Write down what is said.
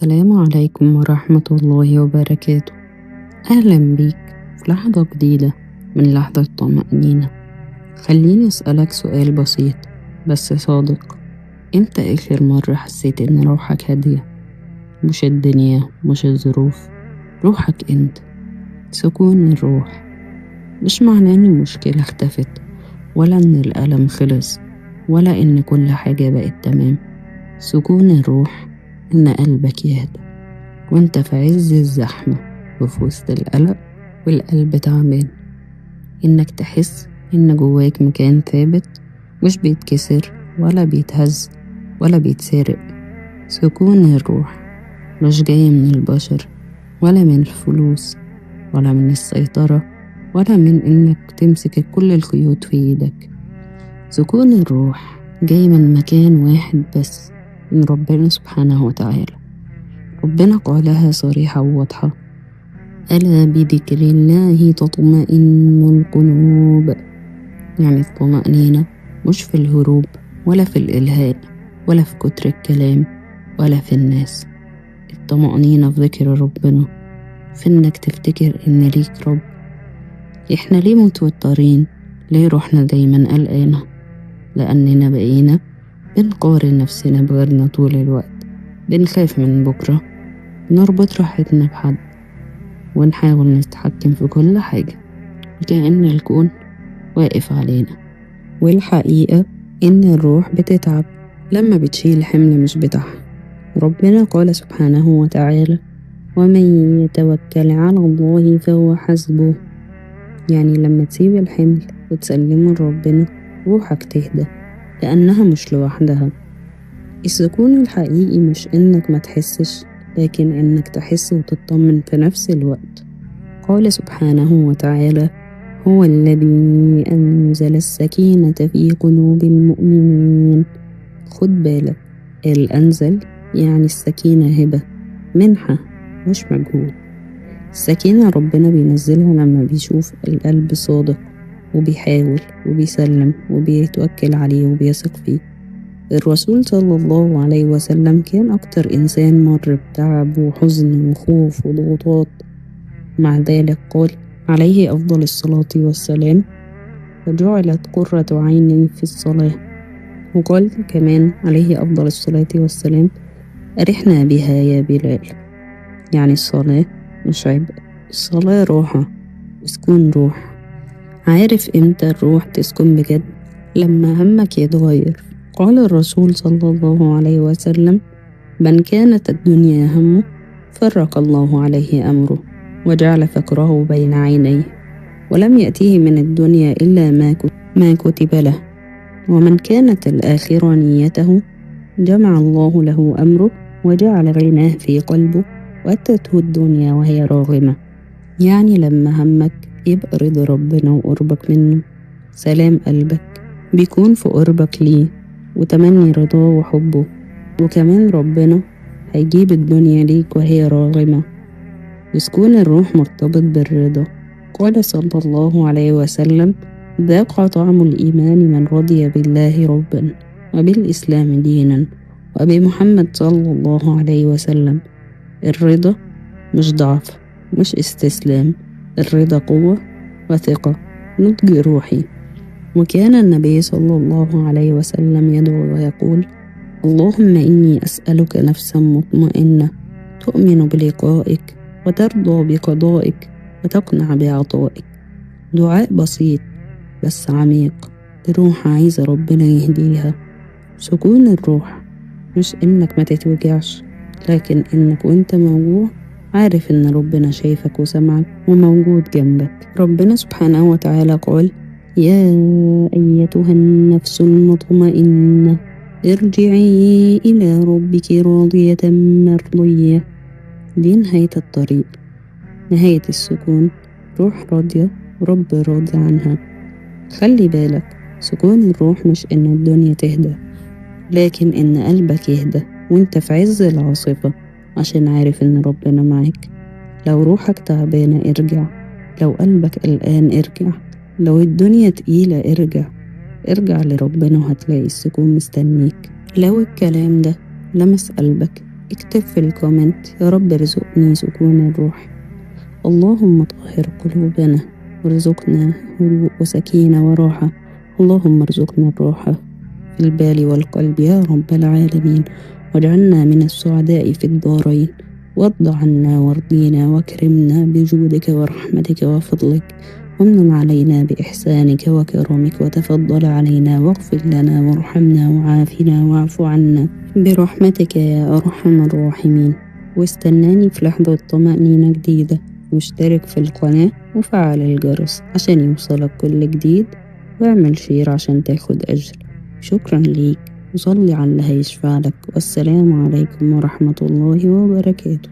السلام عليكم ورحمة الله وبركاته. أهلا بيك في لحظة جديدة من لحظة الطمأنينة. خليني أسألك سؤال بسيط بس صادق. إمتى آخر مرة حسيت إن روحك هادية؟ مش الدنيا، مش الظروف، روحك أنت. سكون الروح مش معناه إن المشكلة اختفت، ولا إن الألم خلص، ولا إن كل حاجة بقت تمام. سكون الروح إن قلبك يهدى وإنت في عز الزحمة وفي وسط القلق والقلب تعبان، إنك تحس إن جواك مكان ثابت مش بيتكسر ولا بيتهز ولا بيتسرق. سكون الروح مش جاي من البشر ولا من الفلوس ولا من السيطرة ولا من إنك تمسك كل الخيوط في إيدك. سكون الروح جاي من مكان واحد بس، من ربنا سبحانه وتعالى. ربنا قالها صريحة وواضحة: ألا بذكر الله تطمئن القلوب. يعني الطمأنينة مش في الهروب ولا في الإلهاء ولا في كتر الكلام ولا في الناس. الطمأنينة في ذكر ربنا، في إنك تفتكر إن ليك رب. إحنا ليه متوترين؟ ليه روحنا دايما قلقانة؟ لأننا بقينا بنقارن نفسنا بغيرنا طول الوقت، بنخاف من بكرة، نربط راحتنا بحد، ونحاول نتحكم في كل حاجة كأن الكون واقف علينا. والحقيقة إن الروح بتتعب لما بتشيل حمل مش بتاعها. ربنا قال سبحانه وتعالى: ومن يتوكل على الله فهو حسبه. يعني لما تسيب الحمل وتسلمه لربنا روحك تهدى، لأنها مش لوحدها. السكون الحقيقي مش إنك ما تحسش، لكن إنك تحس وتطمن في نفس الوقت. قال سبحانه وتعالى: هو الذي أنزل السكينة في قلوب المؤمنين. خد بالك، الأنزل يعني السكينة هبة، منحة مش مجهود. السكينة ربنا بينزلها لما بيشوف القلب صادق وبيحاول وبيسلم وبيتوكل عليه وبيثق فيه. الرسول صلى الله عليه وسلم كان أكتر إنسان مر بتعب وحزن وخوف وضغوطات، مع ذلك قال عليه أفضل الصلاة والسلام: فجعلت قرة عيني في الصلاة. وقال كمان عليه أفضل الصلاة والسلام: أرحنا بها يا بلال. يعني الصلاة مش عبء، الصلاة راحة وسكون روح. عارف إمتى الروح تسكن بجد؟ لما همك يتغير. قال الرسول صلى الله عليه وسلم: من كانت الدنيا همه فرق الله عليه أمره وجعل فقره بين عينيه، ولم يأتيه من الدنيا إلا ما كتب له. ومن كانت الآخرة نيته جمع الله له أمره وجعل غناه في قلبه وأتته الدنيا وهي راغمة. يعني لما همك يبقى رضا ربنا وقربك منه، سلام قلبك بيكون في قربك ليه وتمني رضاه وحبه، وكمان ربنا هيجيب الدنيا ليك وهي راغمة. وسكون الروح مرتبط بالرضا. قال صلى الله عليه وسلم: ذاق طعم الإيمان من رضي بالله ربا وبالإسلام دينا وبمحمد صلى الله عليه وسلم. الرضا مش ضعف، مش استسلام، الرضا قوة وثقة، نضج روحي. وكان النبي صلى الله عليه وسلم يدعو ويقول: اللهم إني أسألك نفسا مطمئنة تؤمن بلقائك وترضى بقضائك وتقنع بعطائك. دعاء بسيط بس عميق لروح عايزة ربنا يهديها. سكون الروح مش إنك ما تتوجعش، لكن إنك وإنت موجوع عارف إن ربنا شايفك وسمعك وموجود جنبك. ربنا سبحانه وتعالى قال: يا أيتها النفس المطمئنة ارجعي إلى ربك راضية مرضية. دي نهاية الطريق، نهاية السكون. روح راضية ورب راضي عنها. خلي بالك، سكون الروح مش إن الدنيا تهدى، لكن إن قلبك يهدى وإنت في عز العاصفة، عشان عارف إن ربنا معاك. لو روحك تعبانة ارجع، لو قلبك قلقان ارجع، لو الدنيا تقيلة ارجع لربنا وهتلاقي السكون مستنيك. لو الكلام ده لمس قلبك اكتب في الكومنت يا رب ارزقني سكون الروح. اللهم طهر قلوبنا وارزقنا هدوء وسكينة وراحة. اللهم ارزقنا الراحة في البال والقلب يا رب العالمين، واجعلنا من السعداء في الدارين، وارض عنا وارضينا واكرمنا بجودك ورحمتك وفضلك، وامن علينا بإحسانك وكرمك، وتفضل علينا واغفر لنا وارحمنا وعافنا واعف عنا برحمتك يا أرحم الراحمين. واستناني في لحظة طمأنينة جديدة، واشترك في القناة وفعل الجرس عشان يوصلك كل جديد، واعمل شير عشان تاخد أجر. شكرا ليك، وصلي على اللي هيشفع لك. والسلام عليكم ورحمة الله وبركاته.